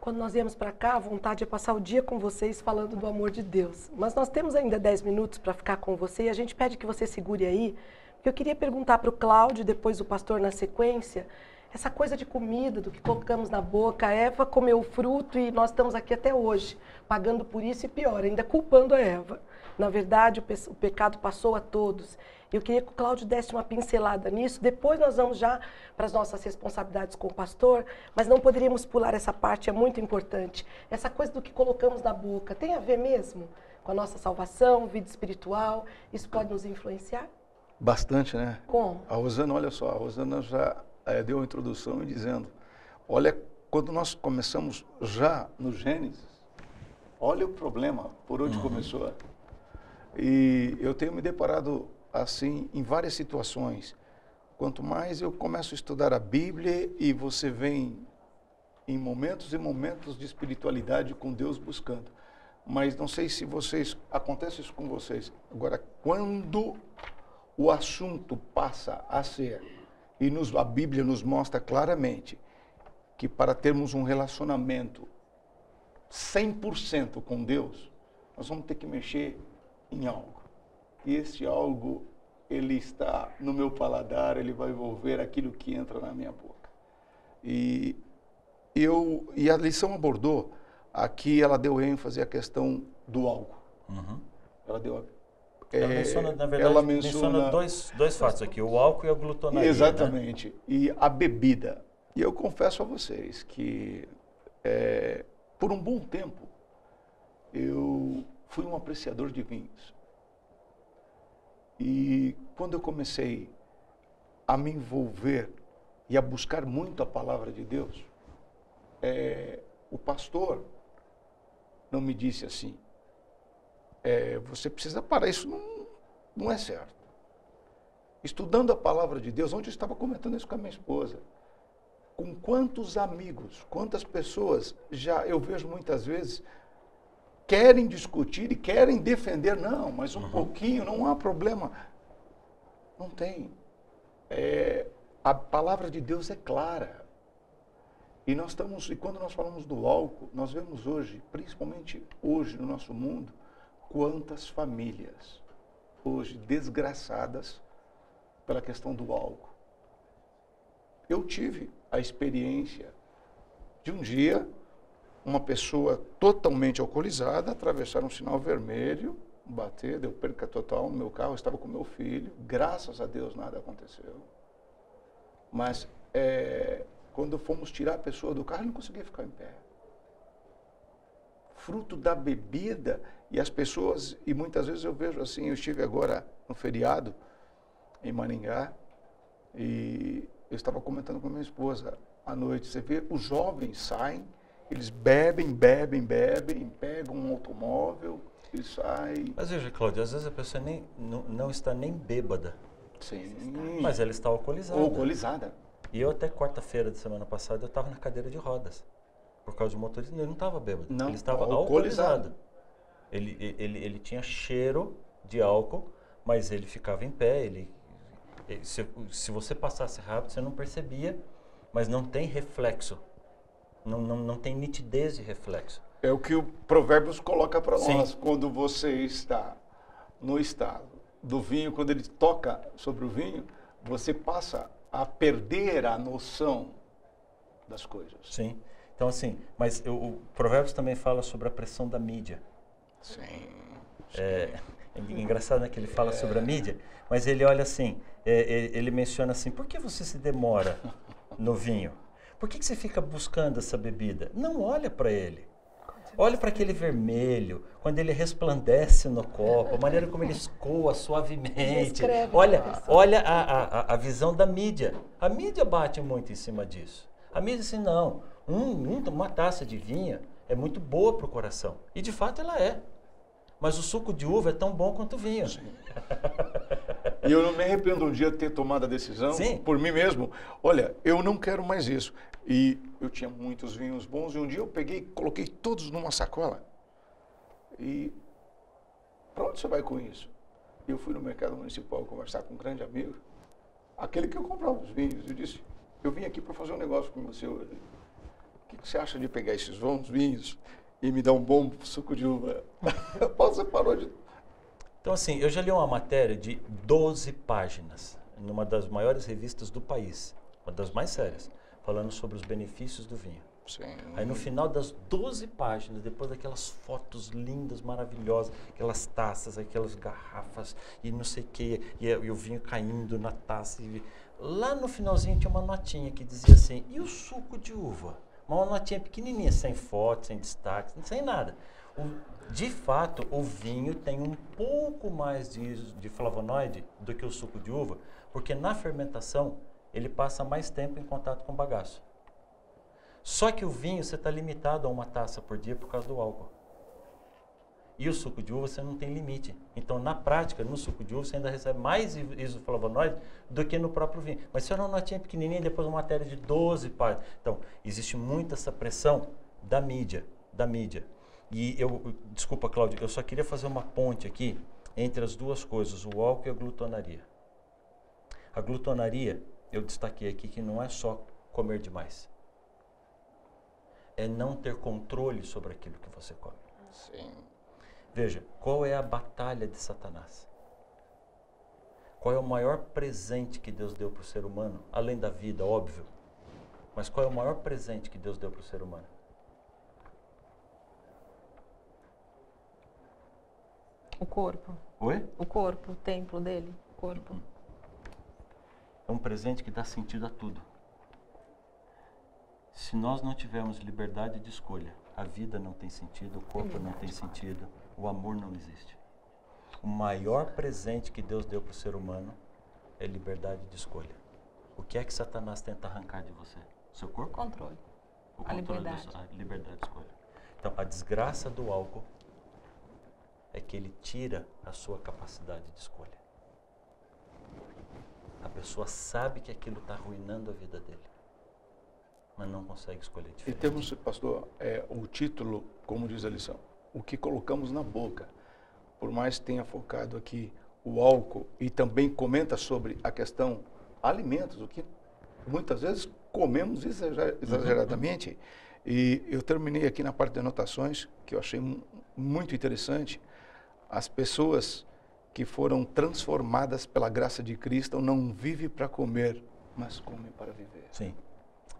B: Quando nós viemos para cá, a vontade é passar o dia com vocês falando do amor de Deus. Mas nós temos ainda 10 minutos para ficar com você e a gente pede que você segure aí, porque eu queria perguntar para o Cláudio, depois o pastor na sequência, essa coisa de comida, do que colocamos na boca. A Eva comeu o fruto e nós estamos aqui até hoje, pagando por isso e pior, ainda culpando a Eva. Na verdade, o pecado passou a todos. Eu queria que o Cláudio desse uma pincelada nisso. Depois nós vamos já para as nossas responsabilidades com o pastor, mas não poderíamos pular essa parte, é muito importante. Essa coisa do que colocamos na boca tem a ver mesmo com a nossa salvação, vida espiritual? Isso pode nos influenciar?
C: Bastante, né?
B: Como?
C: A Rosana, olha só, a Rosana já deu a introdução dizendo, olha, quando nós começamos já no Gênesis, olha o problema, por onde começou. E eu tenho me deparado assim em várias situações. Quanto mais eu começo a estudar a Bíblia e você vem em momentos e momentos de espiritualidade com Deus buscando. Mas não sei se acontece isso com vocês. Agora, quando o assunto passa a ser, e a Bíblia nos mostra claramente que para termos um relacionamento 100% com Deus, nós vamos ter que mexer em algo. E esse algo, ele está no meu paladar, ele vai envolver aquilo que entra na minha boca. E a lição abordou, aqui ela deu ênfase à questão do álcool. Ela deu
D: ela menciona, na verdade, menciona dois fatos aqui, o álcool e a glutonaria.
C: Exatamente.
D: Né?
C: E a bebida. E eu confesso a vocês que, por um bom tempo, eu fui um apreciador de vinhos. E quando eu comecei a me envolver e a buscar muito a palavra de Deus, o pastor não me disse assim, você precisa parar, isso não é certo. Estudando a palavra de Deus, onde eu estava comentando isso com a minha esposa, com quantos amigos, quantas pessoas eu vejo muitas vezes querem discutir e querem defender, não, mas um pouquinho, não há problema. Não tem. A palavra de Deus é clara. E quando nós falamos do álcool, nós vemos hoje, principalmente hoje no nosso mundo, quantas famílias hoje desgraçadas pela questão do álcool. Eu tive a experiência de um dia uma pessoa totalmente alcoolizada atravessar um sinal vermelho, bater, deu perca total no meu carro, eu estava com meu filho, graças a Deus nada aconteceu. Mas quando fomos tirar a pessoa do carro, ele não conseguia ficar em pé. Fruto da bebida, e as pessoas, e muitas vezes eu vejo assim, eu estive agora no feriado em Maringá, e eu estava comentando com a minha esposa à noite, você vê, os jovens saem, eles bebem, pegam um automóvel e saem.
D: Mas veja, Cláudio, às vezes a pessoa não está nem bêbada.
C: Sim.
D: Mas ela está alcoolizada.
C: Alcoolizada.
D: E eu até quarta-feira de semana passada, eu estava na cadeira de rodas. Por causa do motorista, ele não estava bêbado.
C: Não,
D: ele estava alcoolizado. Ele tinha cheiro de álcool, mas ele ficava em pé. Se você passasse rápido, você não percebia, mas não tem reflexo. Não tem nitidez de reflexo.
C: É o que o Provérbios coloca para nós.
D: Sim.
C: Quando você está no estado do vinho, quando ele toca sobre o vinho, você passa a perder a noção das coisas.
D: Sim. Então, assim, mas o Provérbios também fala sobre a pressão da mídia.
C: Sim.
D: É engraçado, né, que ele fala sobre a mídia, mas ele olha assim, ele menciona assim, por que você se demora no vinho? Por que você fica buscando essa bebida? Não olha para ele. Olha para aquele vermelho, quando ele resplandece no copo, a maneira como ele escoa suavemente. Olha a visão da mídia. A mídia bate muito em cima disso. A mídia diz assim, não, uma taça de vinho é muito boa para o coração. E de fato ela é. Mas o suco de uva é tão bom quanto o vinho.
C: E eu não me arrependo um dia de ter tomado a decisão,
D: Sim.
C: por mim mesmo. Olha, eu não quero mais isso. E eu tinha muitos vinhos bons e um dia eu peguei e coloquei todos numa sacola. E para onde você vai com isso? Eu fui no mercado municipal conversar com um grande amigo, aquele que eu comprava os vinhos. Eu disse, eu vim aqui para fazer um negócio com você hoje. O que você acha de pegar esses bons vinhos e me dar um bom suco de uva? Você parou de...
D: Então, assim, eu já li uma matéria de 12 páginas, numa das maiores revistas do país, uma das mais sérias, falando sobre os benefícios do vinho.
C: Sim.
D: Aí no final das 12 páginas, depois daquelas fotos lindas, maravilhosas, aquelas taças, aquelas garrafas e não sei o que, e o vinho caindo na taça. Lá no finalzinho tinha uma notinha que dizia assim, e o suco de uva? Uma notinha pequenininha, sem foto, sem destaque, sem nada. De fato, o vinho tem um pouco mais de flavonoide do que o suco de uva, porque na fermentação ele passa mais tempo em contato com o bagaço. Só que o vinho você está limitado a uma taça por dia por causa do álcool. E o suco de uva você não tem limite. Então, na prática, no suco de uva você ainda recebe mais isoflavonoide do que no próprio vinho. Mas isso era uma notinha pequenininha, depois uma matéria de 12 páginas. Então, existe muita essa pressão da mídia. E desculpa, Cláudio, eu só queria fazer uma ponte aqui entre as duas coisas, o álcool e a glutonaria. A glutonaria, eu destaquei aqui que não é só comer demais. É não ter controle sobre aquilo que você come.
C: Sim.
D: Veja, qual é a batalha de Satanás? Qual é o maior presente que Deus deu para o ser humano? Além da vida, óbvio. Mas qual é o maior presente que Deus deu para o ser humano?
A: O corpo.
D: Oi?
A: O corpo, o templo dele, o corpo.
D: É um presente que dá sentido a tudo. Se nós não tivermos liberdade de escolha, a vida não tem sentido, o corpo não tem sentido, o amor não existe. O maior presente que Deus deu para o ser humano é liberdade de escolha. O que é que Satanás tenta arrancar de você? Seu corpo?
A: Controle.
D: O
A: A
D: controle
A: liberdade.
D: A liberdade de escolha. Então, a desgraça do álcool é que ele tira a sua capacidade de escolha. A pessoa sabe que aquilo está arruinando a vida dele, mas não consegue escolher
C: E
D: diferente.
C: temos, pastor, o título, como diz a lição, o que colocamos na boca. Por mais que tenha focado aqui o álcool e também comenta sobre a questão alimentos, o que muitas vezes comemos exageradamente. E eu terminei aqui na parte de anotações, que eu achei muito interessante. As pessoas que foram transformadas pela graça de Cristo não vivem para comer, mas comem para viver.
D: Sim,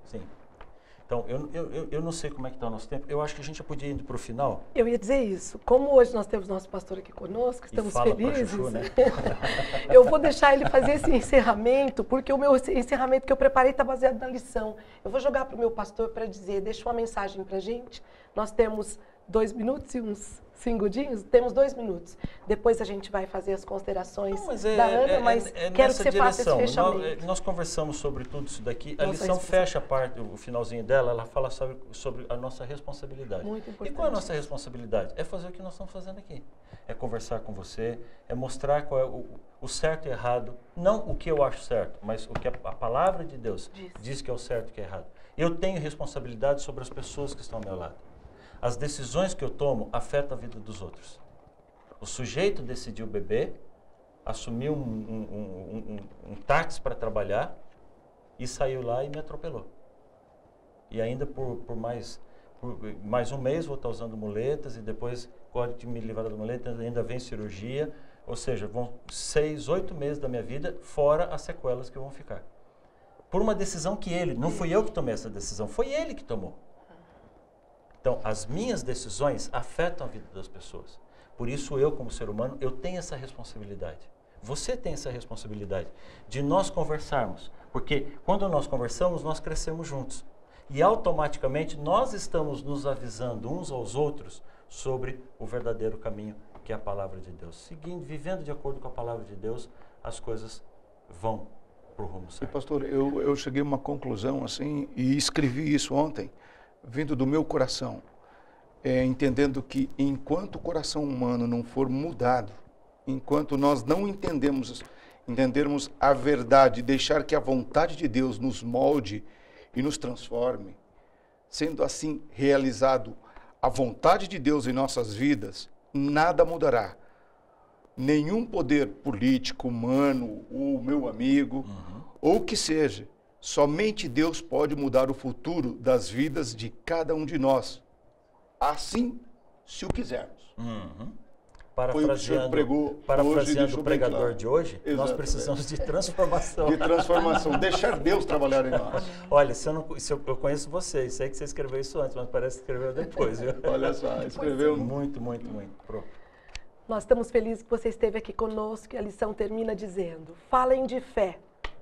D: sim. Então, eu não sei como é que está o nosso tempo. Eu acho que a gente já podia ir para o final.
B: Eu ia dizer isso. Como hoje nós temos nosso pastor aqui conosco, estamos
D: fala pra
B: felizes.
D: Chuchu, né?
B: Eu vou deixar ele fazer esse encerramento, porque o meu encerramento que eu preparei está baseado na lição. Eu vou jogar para o meu pastor para dizer, deixa uma mensagem para a gente. Nós temos 2 minutos e uns segundinhos, temos 2 minutos. Depois a gente vai fazer as considerações da Ana, mas quero que você faça esse fechamento.
D: Nós conversamos sobre tudo isso daqui. A
B: Nossa
D: lição fecha a parte, o finalzinho dela, ela fala sobre a nossa responsabilidade.
B: Muito importante.
D: E qual é a nossa responsabilidade? É fazer o que nós estamos fazendo aqui. É conversar com você, é mostrar qual é o certo e errado. Não o que eu acho certo, mas o que a palavra de Deus diz que é o certo e que é errado. Eu tenho responsabilidade sobre as pessoas que estão ao meu lado. As decisões que eu tomo afetam a vida dos outros. O sujeito decidiu beber, assumiu um táxi para trabalhar e saiu lá e me atropelou. E ainda por mais um mês vou estar usando muletas e depois, quando me livrar das muletas, ainda vem cirurgia. Ou seja, vão 6, 8 meses da minha vida, fora as sequelas que vão ficar. Por uma decisão que ele, não fui eu que tomei essa decisão, foi ele que tomou. Então, as minhas decisões afetam a vida das pessoas. Por isso, eu, como ser humano, eu tenho essa responsabilidade. Você tem essa responsabilidade de nós conversarmos. Porque quando nós conversamos, nós crescemos juntos. E automaticamente, nós estamos nos avisando uns aos outros sobre o verdadeiro caminho, que é a palavra de Deus. Seguindo, vivendo de acordo com a palavra de Deus, as coisas vão para o rumo certo.
C: E, pastor, eu cheguei a uma conclusão assim, e escrevi isso ontem, vindo do meu coração, entendendo que enquanto o coração humano não for mudado, enquanto nós não entendermos a verdade, deixar que a vontade de Deus nos molde e nos transforme. Sendo assim realizado a vontade de Deus em nossas vidas, nada mudará. Nenhum poder político, humano, ou meu amigo, ou que seja, somente Deus pode mudar o futuro das vidas de cada um de nós. Assim, se o quisermos.
D: Parafraseando o pregador de hoje, exatamente. Nós precisamos de transformação.
C: De transformação, deixar Deus trabalhar em nós.
D: Olha, eu conheço você, sei que você escreveu isso antes, mas parece que escreveu depois, viu?
C: Olha só, escreveu
D: muito.
B: Nós estamos felizes que você esteve aqui conosco e a lição termina dizendo: falem de fé,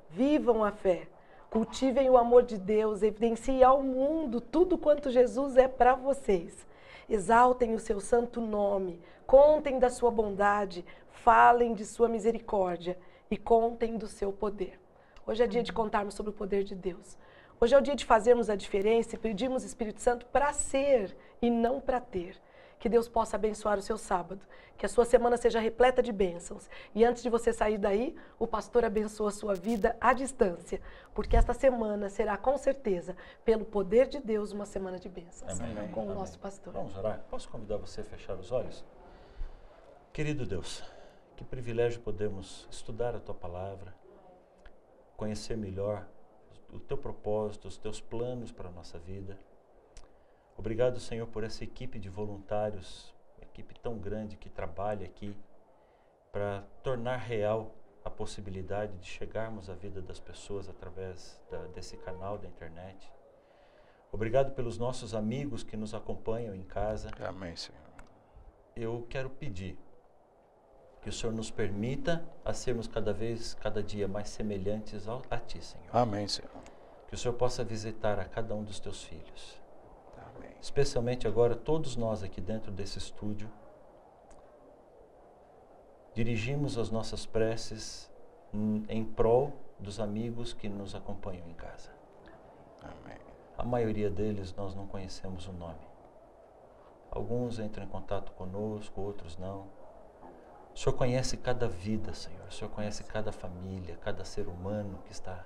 B: vivam a fé, cultivem o amor de Deus, evidenciem ao mundo tudo quanto Jesus é para vocês. Exaltem o seu santo nome, contem da sua bondade, falem de sua misericórdia e contem do seu poder. Hoje é dia de contarmos sobre o poder de Deus. Hoje é o dia de fazermos a diferença e pedirmos o Espírito Santo para ser e não para ter. Que Deus possa abençoar o seu sábado, que a sua semana seja repleta de bênçãos. E antes de você sair daí, o pastor abençoa a sua vida à distância, porque esta semana será com certeza, pelo poder de Deus, uma semana de bênçãos.
D: Amém.
B: Com
D: Amém.
B: o nosso pastor.
D: Vamos orar? Posso convidar você a fechar os olhos? Querido Deus, que privilégio podemos estudar a Tua Palavra, conhecer melhor o Teu propósito, os Teus planos para a nossa vida. Obrigado, Senhor, por essa equipe de voluntários, uma equipe tão grande que trabalha aqui para tornar real a possibilidade de chegarmos à vida das pessoas através desse canal da internet. Obrigado pelos nossos amigos que nos acompanham em casa.
C: Amém, Senhor.
D: Eu quero pedir que o Senhor nos permita a sermos cada dia mais semelhantes a Ti, Senhor.
C: Amém, Senhor.
D: Que o Senhor possa visitar a cada um dos Teus filhos.
C: Amém.
D: Especialmente agora, todos nós aqui dentro desse estúdio, dirigimos as nossas preces em prol dos amigos que nos acompanham em casa.
C: Amém.
D: A maioria deles nós não conhecemos o nome. Alguns entram em contato conosco, outros não. O Senhor conhece cada vida, Senhor. O Senhor conhece cada família, cada ser humano que está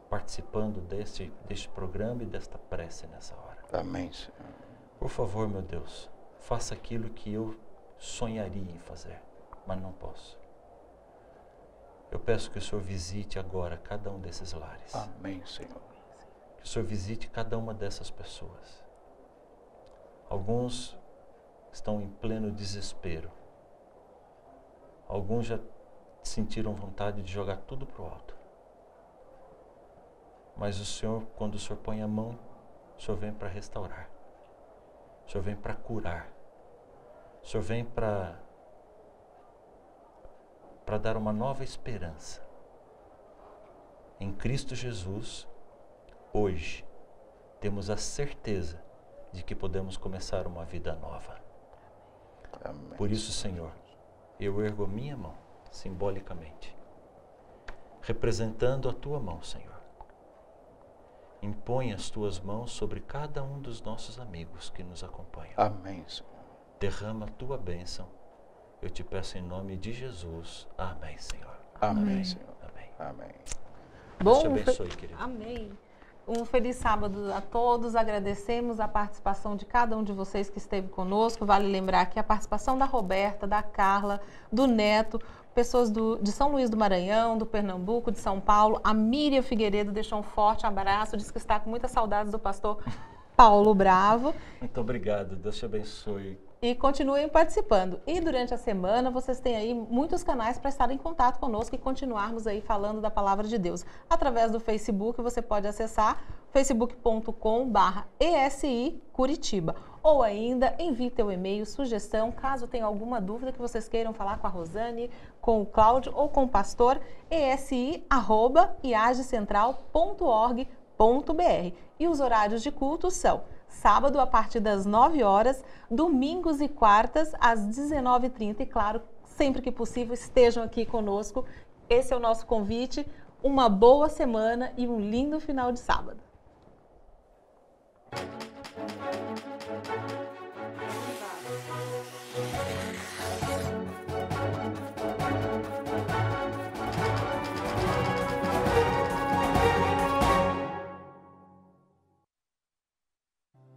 D: participando deste programa e desta prece nessa hora.
C: Amém, Senhor.
D: Por favor, meu Deus, faça aquilo que eu sonharia em fazer, mas não posso. Eu peço que o Senhor visite agora cada um desses lares.
C: Amém, Senhor.
D: Que o Senhor visite cada uma dessas pessoas. Alguns estão em pleno desespero. Alguns já sentiram vontade de jogar tudo para o alto. Mas o Senhor, quando o Senhor põe a mão, o Senhor vem para restaurar. O Senhor vem para curar. O Senhor vem para dar uma nova esperança. Em Cristo Jesus, hoje, temos a certeza de que podemos começar uma vida nova.
C: Amém.
D: Por isso, Senhor, eu ergo a minha mão, simbolicamente, representando a Tua mão, Senhor. Impõe as Tuas mãos sobre cada um dos nossos amigos que nos acompanham.
C: Amém, Senhor.
D: Derrama a Tua bênção. Eu te peço em nome de Jesus. Amém, Senhor.
C: Amém, Senhor.
D: Amém.
C: Amém.
D: Deus te abençoe, querido.
A: Amém. Um feliz sábado a todos. Agradecemos a participação de cada um de vocês que esteve conosco. Vale lembrar que a participação da Roberta, da Carla, do Neto, pessoas de São Luís do Maranhão, do Pernambuco, de São Paulo. A Miriam Figueiredo deixou um forte abraço, diz que está com muitas saudades do pastor Paulo Bravo.
D: Muito obrigado. Deus te abençoe.
A: E continuem participando. E durante a semana vocês têm aí muitos canais para estar em contato conosco e continuarmos aí falando da Palavra de Deus. Através do Facebook você pode acessar facebook.com/ESI Curitiba. Ou ainda envie teu e-mail, sugestão, caso tenha alguma dúvida que vocês queiram falar com a Rosane, com o Cláudio ou com o pastor, esi@iagecentral.org.br. E os horários de culto são sábado a partir das 9 horas, domingos e quartas às 19h30. E claro, sempre que possível, estejam aqui conosco. Esse é o nosso convite. Uma boa semana e um lindo final de sábado.